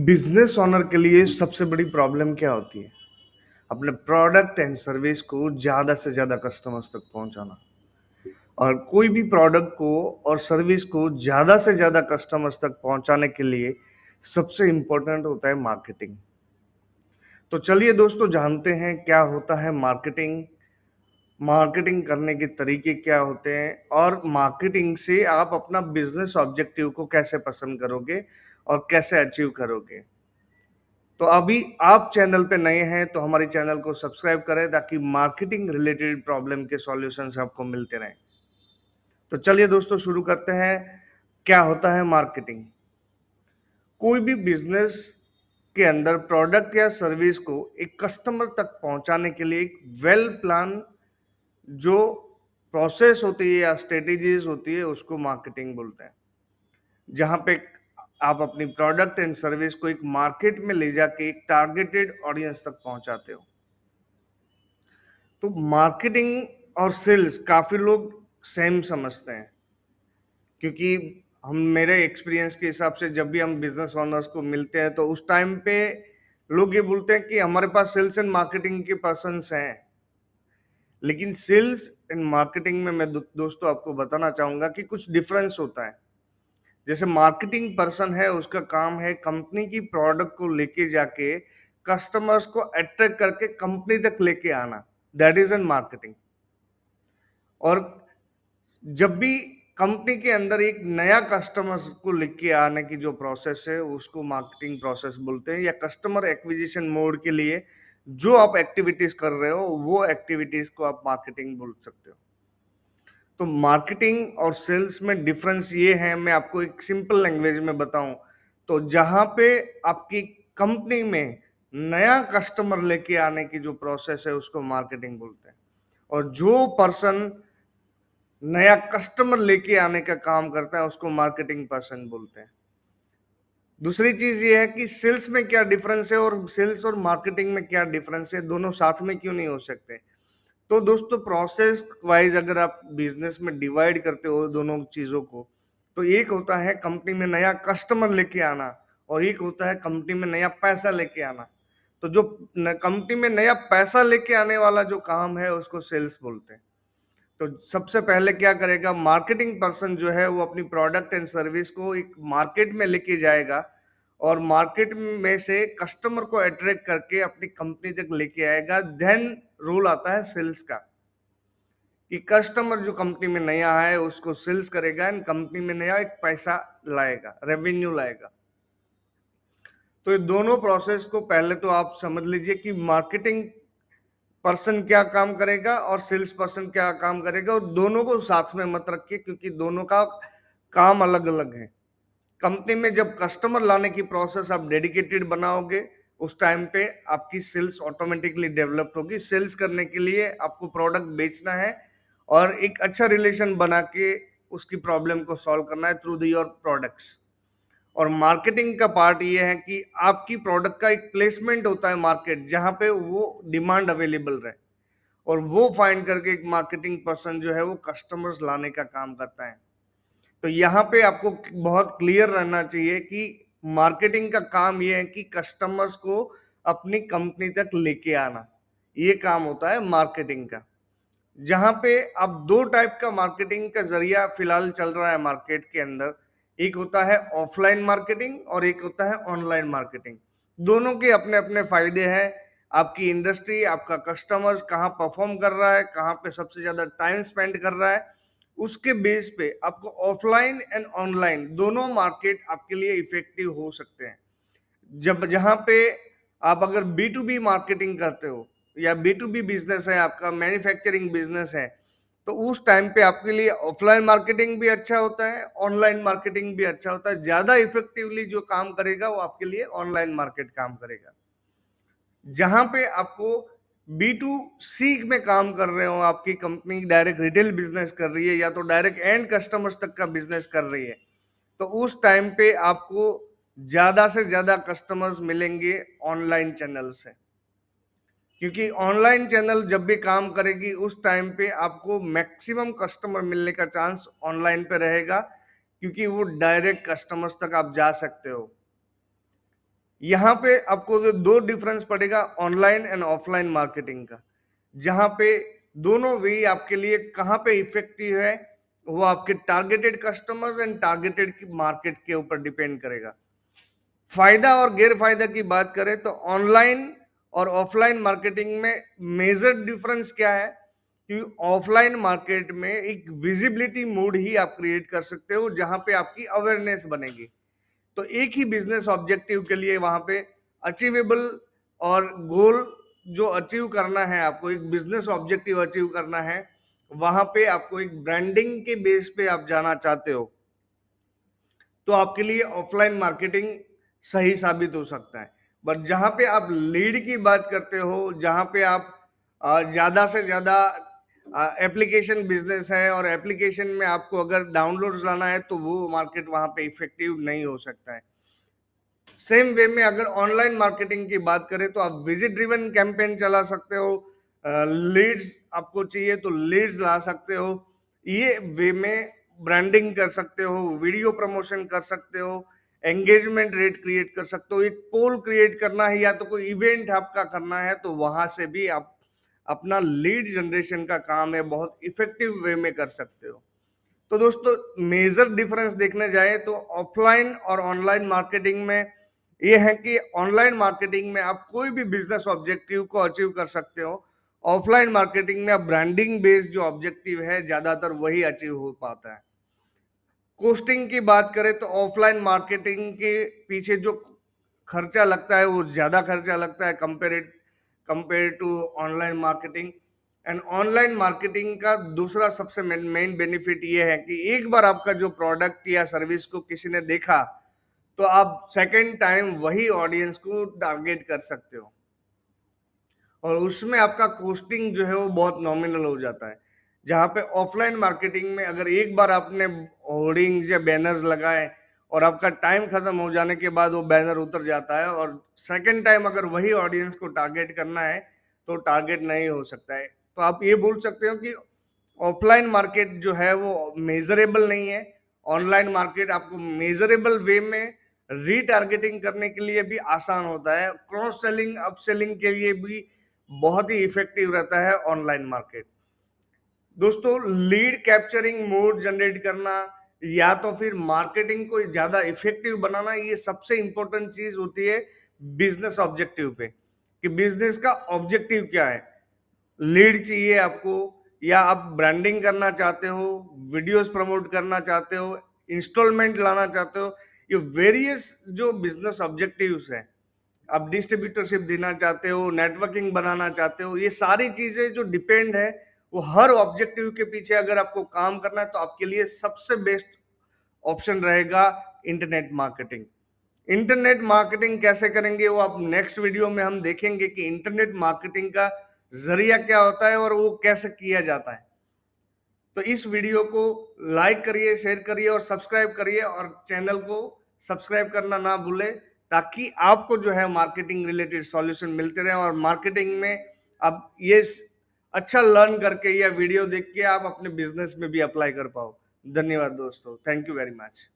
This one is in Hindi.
बिजनेस ओनर के लिए सबसे बड़ी प्रॉब्लम क्या होती है? अपने प्रोडक्ट एंड सर्विस को ज़्यादा से ज़्यादा कस्टमर्स तक पहुंचाना। और कोई भी प्रोडक्ट को और सर्विस को ज़्यादा से ज़्यादा कस्टमर्स तक पहुंचाने के लिए सबसे इम्पोर्टेंट होता है मार्केटिंग। तो चलिए दोस्तों, जानते हैं क्या होता है मार्केटिंग, मार्केटिंग करने के तरीके क्या होते हैं और मार्केटिंग से आप अपना बिजनेस ऑब्जेक्टिव को कैसे पसंद करोगे और कैसे अचीव करोगे। तो अभी आप चैनल पे नए हैं तो हमारे चैनल को सब्सक्राइब करें ताकि मार्केटिंग रिलेटेड प्रॉब्लम के सॉल्यूशंस आपको मिलते रहें। तो चलिए दोस्तों, शुरू करते हैं। क्या होता है मार्केटिंग? कोई भी बिजनेस के अंदर प्रोडक्ट या सर्विस को एक कस्टमर तक पहुंचाने के लिए एक वेल प्लान जो प्रोसेस होती है या स्ट्रेटेजीज होती है उसको मार्केटिंग बोलते हैं। जहां पे आप अपनी प्रोडक्ट एंड सर्विस को एक मार्केट में ले जाके एक टारगेटेड ऑडियंस तक पहुंचाते हो। तो मार्केटिंग और सेल्स काफी लोग सेम समझते हैं, क्योंकि हम मेरे एक्सपीरियंस के हिसाब से जब भी हम बिजनेस ओनर्स को मिलते हैं तो उस टाइम पे लोग ये बोलते हैं कि हमारे पास सेल्स एंड मार्केटिंग के पर्सन्स हैं। लेकिन सेल्स एंड मार्केटिंग में मैं दोस्तों आपको बताना चाहूंगा कि कुछ डिफरेंस होता है। जैसे मार्केटिंग पर्सन है, उसका काम है कंपनी की प्रोडक्ट को लेके जाके कस्टमर्स को अट्रैक्ट करके कंपनी तक लेके आना। That is an marketing. और जब भी कंपनी के अंदर एक नया कस्टमर को लेके आने की जो प्रोसेस है उसको मार्केटिंग प्रोसेस बोलते हैं, या कस्टमर एक्विजिशन मोड के लिए जो आप एक्टिविटीज कर रहे हो वो एक्टिविटीज को आप मार्केटिंग बोल सकते हो। तो मार्केटिंग और सेल्स में डिफरेंस ये है, मैं आपको एक सिंपल लैंग्वेज में बताऊं तो जहां पे आपकी कंपनी में नया कस्टमर लेके आने की जो प्रोसेस है उसको मार्केटिंग बोलते हैं। और जो पर्सन नया कस्टमर लेके आने का काम करता है उसको मार्केटिंग पर्सन बोलते हैं। दूसरी चीज ये है कि सेल्स में क्या डिफरेंस है और सेल्स और मार्केटिंग में क्या डिफरेंस है, दोनों साथ में क्यों नहीं हो सकते। तो दोस्तों, प्रोसेस वाइज अगर आप बिजनेस में डिवाइड करते हो दोनों चीजों को, तो एक होता है कंपनी में नया कस्टमर लेके आना और एक होता है कंपनी में नया पैसा लेके आना। तो जो कंपनी में नया पैसा लेके आने वाला जो काम है उसको सेल्स बोलते हैं। तो सबसे पहले क्या करेगा मार्केटिंग पर्सन जो है, वो अपनी प्रोडक्ट एंड सर्विस को एक मार्केट में लेके जाएगा और मार्केट में से कस्टमर को अट्रैक्ट करके अपनी कंपनी तक लेके आएगा। देन रूल आता है सेल्स का, कि कस्टमर जो कंपनी में नया है उसको सेल्स करेगा एंड कंपनी में नया एक पैसा लाएगा, रेवेन्यू लाएगा। तो ये दोनों प्रोसेस को पहले तो आप समझ लीजिए कि मार्केटिंग पर्सन क्या काम करेगा और सेल्स पर्सन क्या काम करेगा, और दोनों को साथ में मत रखिए क्योंकि दोनों का काम अलग अलग है। कंपनी में जब कस्टमर लाने की प्रोसेस आप डेडिकेटेड बनाओगे उस टाइम पे आपकी सेल्स ऑटोमेटिकली डेवलप होगी। सेल्स करने के लिए आपको प्रोडक्ट बेचना है और एक अच्छा रिलेशन बना के उसकी प्रॉब्लम को सॉल्व करना है थ्रू दी योर प्रोडक्ट्स। और मार्केटिंग का पार्ट ये है कि आपकी प्रोडक्ट का एक प्लेसमेंट होता है मार्केट, जहां पे वो डिमांड अवेलेबल रहे, और वो फाइंड करके एक मार्केटिंग पर्सन जो है वो कस्टमर्स लाने का काम करता है। तो यहाँ पे आपको बहुत क्लियर रहना चाहिए कि मार्केटिंग का काम ये है कि कस्टमर्स को अपनी कंपनी तक लेके आना, ये काम होता है मार्केटिंग का। जहां पे अब दो टाइप का मार्केटिंग का जरिया फिलहाल चल रहा है मार्केट के अंदर। एक होता है ऑफलाइन मार्केटिंग और एक होता है ऑनलाइन मार्केटिंग। दोनों के अपने अपने फायदे हैं। आपकी इंडस्ट्री, आपका कस्टमर्स कहाँ परफॉर्म कर रहा है, कहाँ पे सबसे ज्यादा टाइम स्पेंड कर रहा है, उसके बेस पे आपको ऑफलाइन एंड ऑनलाइन दोनों मार्केट आपके लिए इफेक्टिव हो सकते हैं। जब जहां पे आप अगर बी टू बी मार्केटिंग करते हो या बी टू बी बिजनेस है, आपका मैन्युफैक्चरिंग बिजनेस है, तो उस टाइम पे आपके लिए ऑफलाइन मार्केटिंग भी अच्छा होता है, ऑनलाइन मार्केटिंग भी अच्छा होता है। ज्यादा इफेक्टिवली जो काम करेगा वो आपके लिए ऑनलाइन मार्केट काम करेगा। जहां पे आपको बी टू सी में काम कर रहे हो, आपकी कंपनी डायरेक्ट रिटेल बिजनेस कर रही है या तो डायरेक्ट एंड कस्टमर्स तक का बिजनेस कर रही है, तो उस टाइम पे आपको ज्यादा से ज्यादा कस्टमर्स मिलेंगे ऑनलाइन चैनल से। क्योंकि ऑनलाइन चैनल जब भी काम करेगी उस टाइम पे आपको मैक्सिमम कस्टमर मिलने का चांस ऑनलाइन पे रहेगा, क्योंकि वो डायरेक्ट कस्टमर्स तक आप जा सकते हो। यहाँ पे आपको जो दो डिफरेंस पड़ेगा ऑनलाइन एंड ऑफलाइन मार्केटिंग का, जहाँ पे दोनों वे आपके लिए कहाँ पे इफेक्टिव है, वो आपके targeted customers and targeted market के ऊपर डिपेंड करेगा। फायदा और गैर फायदा की बात करें तो ऑनलाइन और ऑफलाइन मार्केटिंग में मेजर डिफरेंस क्या है कि ऑफलाइन मार्केट में एक विजिबिलिटी मोड ही आप क्रिएट कर सकते हो, जहां पे आपकी अवेयरनेस बनेगी। तो एक ही बिजनेस ऑब्जेक्टिव के लिए वहां पे अचीवेबल और गोल जो अचीव करना है, आपको एक बिजनेस ऑब्जेक्टिव अचीव करना है, वहां पे आपको एक ब्रांडिंग के बेस पे आप जाना चाहते हो, तो आपके लिए ऑफलाइन मार्केटिंग सही साबित हो सकता है। बट जहां पे आप लीड की बात करते हो, जहां पे आप ज्यादा से ज्यादा एप्लीकेशन बिजनेस है और एप्लीकेशन में आपको अगर डाउनलोड्स लाना है, तो वो मार्केट वहां पे इफेक्टिव नहीं हो सकता है। सेम वे में अगर ऑनलाइन मार्केटिंग की बात करें तो आप विजिट ड्रिवन कैंपेन चला सकते हो, लीड्स आपको चाहिए तो लीड्स ला सकते हो, ये वे में ब्रांडिंग कर सकते हो, वीडियो प्रमोशन कर सकते हो, एंगेजमेंट रेट क्रिएट कर सकते हो, एक पोल क्रिएट करना है या तो कोई इवेंट आपका करना है, तो वहां से भी आप अपना लीड जनरेशन का काम है बहुत इफेक्टिव वे में कर सकते हो। तो दोस्तों, मेजर डिफरेंस देखने जाए तो ऑफलाइन और ऑनलाइन मार्केटिंग में ये है कि ऑनलाइन मार्केटिंग में आप कोई भी बिजनेस ऑब्जेक्टिव को अचीव कर सकते हो, ऑफलाइन मार्केटिंग में आप ब्रांडिंग बेस्ड जो ऑब्जेक्टिव है ज्यादातर वही अचीव हो पाता है। कोस्टिंग की बात करें तो ऑफलाइन मार्केटिंग के पीछे जो खर्चा लगता है वो ज्यादा खर्चा लगता है compare to online marketing. And online marketing का दूसरा सबसे मेन बेनिफिट ये है कि एक बार आपका जो प्रोडक्ट या सर्विस को किसी ने देखा, तो आप सेकेंड टाइम वही ऑडियंस को टारगेट कर सकते हो, और उसमें आपका कॉस्टिंग जो है वो बहुत नॉमिनल हो जाता है। जहाँ पे ऑफलाइन मार्केटिंग में अगर एक बार आपने होर्डिंग्स या बैनर्स लगाए और आपका टाइम खत्म हो जाने के बाद वो बैनर उतर जाता है, और सेकंड टाइम अगर वही ऑडियंस को टारगेट करना है तो टारगेट नहीं हो सकता है। तो आप ये बोल सकते हो कि ऑफलाइन मार्केट जो है वो मेजरेबल नहीं है, ऑनलाइन मार्केट आपको मेजरेबल वे में रीटारगेटिंग करने के लिए भी आसान होता है, क्रॉस सेलिंग अप सेलिंग के लिए भी बहुत ही इफेक्टिव रहता है ऑनलाइन मार्केट। दोस्तों, लीड कैप्चरिंग मोड जनरेट करना या तो फिर मार्केटिंग को ज्यादा इफेक्टिव बनाना, ये सबसे इंपॉर्टेंट चीज होती है बिजनेस ऑब्जेक्टिव पे, कि बिजनेस का ऑब्जेक्टिव क्या है। लीड चाहिए आपको, या आप ब्रांडिंग करना चाहते हो, वीडियोस प्रमोट करना चाहते हो, इंस्टॉलमेंट लाना चाहते हो, ये वेरियस जो बिजनेस ऑब्जेक्टिव्स है, आप डिस्ट्रीब्यूटरशिप देना चाहते हो, नेटवर्किंग बनाना चाहते हो, ये सारी चीजें जो डिपेंड है, वो हर ऑब्जेक्टिव के पीछे अगर आपको काम करना है तो आपके लिए सबसे बेस्ट ऑप्शन रहेगा इंटरनेट मार्केटिंग। इंटरनेट मार्केटिंग कैसे करेंगे वो आप नेक्स्ट वीडियो में हम देखेंगे कि इंटरनेट मार्केटिंग का जरिया क्या होता है और वो कैसे किया जाता है। तो इस वीडियो को लाइक करिए, शेयर करिए और सब्सक्राइब करिए, और चैनल को सब्सक्राइब करना ना भूलें, ताकि आपको जो है मार्केटिंग रिलेटेड सॉल्यूशन मिलते रहे, और मार्केटिंग में अब ये अच्छा लर्न करके या वीडियो देख के आप अपने बिजनेस में भी अप्लाई कर पाओ। धन्यवाद दोस्तों, थैंक यू वेरी मच।